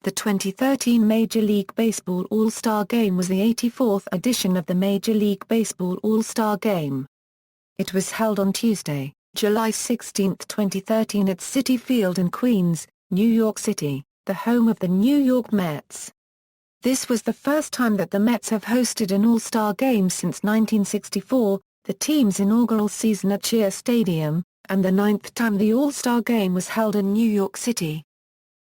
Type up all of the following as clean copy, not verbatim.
The 2013 Major League Baseball All-Star Game was the 84th edition of the Major League Baseball All-Star Game. It was held on Tuesday, July 16, 2013 at Citi Field in Queens, New York City, the home of the New York Mets. This was the first time that the Mets have hosted an All-Star Game since 1964, the team's inaugural season at Shea Stadium, and the ninth time the All-Star Game was held in New York City.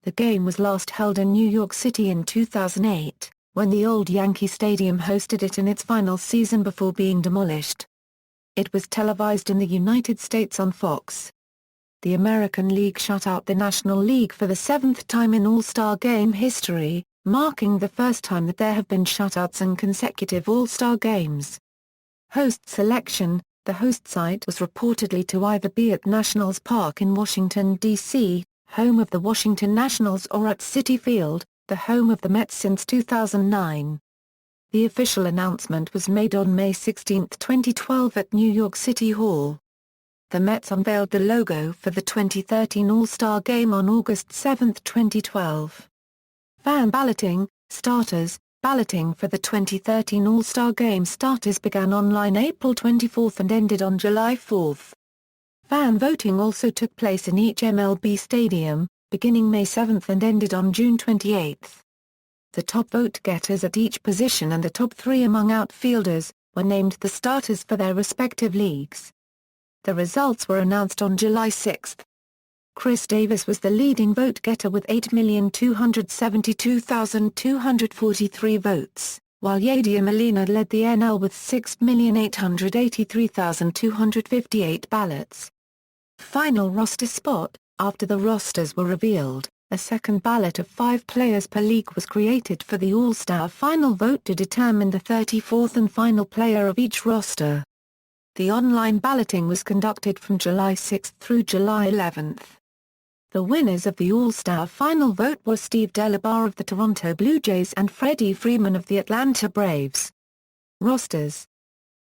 The game was last held in New York City in 2008, when the old Yankee Stadium hosted it in its final season before being demolished. It was televised in the United States on Fox. The American League shut out the National League for the seventh time in All-Star Game history, marking the first time that there have been shutouts in consecutive All-Star Games. Host selection: the host site was reportedly to either be at Nationals Park in Washington, D.C., home of the Washington Nationals, or at Citi Field, the home of the Mets since 2009. The official announcement was made on May 16, 2012 at New York City Hall. The Mets unveiled the logo for the 2013 All-Star Game on August 7, 2012. Fan balloting: starters. Balloting for the 2013 All-Star Game starters began online April 24 and ended on July 4. Fan voting also took place in each MLB stadium, beginning May 7 and ended on June 28. The top vote-getters at each position and the top three among outfielders were named the starters for their respective leagues. The results were announced on July 6. Chris Davis was the leading vote-getter with 8,272,243 votes, while Yadier Molina led the NL with 6,883,258 ballots. Final roster spot: after the rosters were revealed, a second ballot of 5 players per league was created for the All-Star final vote to determine the 34th and final player of each roster. The online balloting was conducted from July 6 through July 11. The winners of the All-Star final vote were Steve Delabar of the Toronto Blue Jays and Freddie Freeman of the Atlanta Braves. Rosters.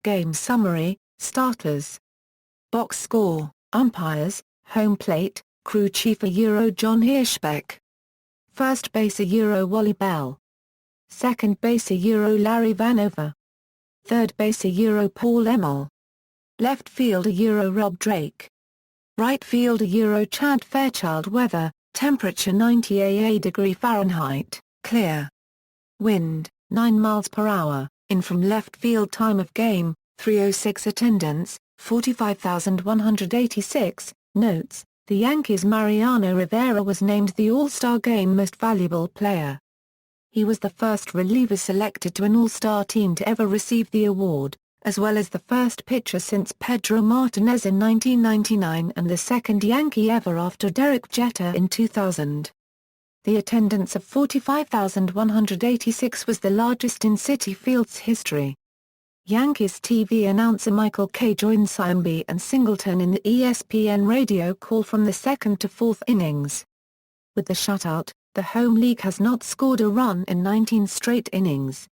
Game summary: starters. Box score: umpires, home plate, crew chief John Hirschbeck. First base Wally Bell. Second base Larry Vanover. Third base Paul Emmel. Left field Rob Drake. Right field Chad Fairchild. Weather: temperature 90 degree Fahrenheit, clear. Wind, 9 miles per hour, in from left field. Time of game, 3:06. Attendance, 45,186. Notes: the Yankees' Mariano Rivera was named the All-Star Game Most Valuable Player. He was the first reliever selected to an All-Star team to ever receive the award, as well as the first pitcher since Pedro Martinez in 1999 and the second Yankee ever after Derek Jeter in 2000. The attendance of 45,186 was the largest in Citi Field's history. Yankees TV announcer Michael Kay joined Siamby and Singleton in the ESPN radio call from the second to fourth innings. With the shutout, the home league has not scored a run in 19 straight innings.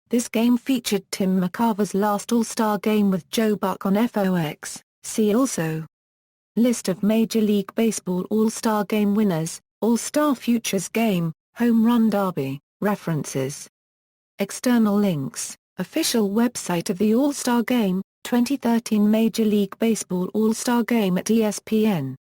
This game featured Tim McCarver's last All-Star Game with Joe Buck on FOX. See also: List of Major League Baseball All-Star Game winners, All-Star Futures Game, Home Run Derby. References. External links: official website of the All-Star Game, 2013 Major League Baseball All-Star Game at ESPN.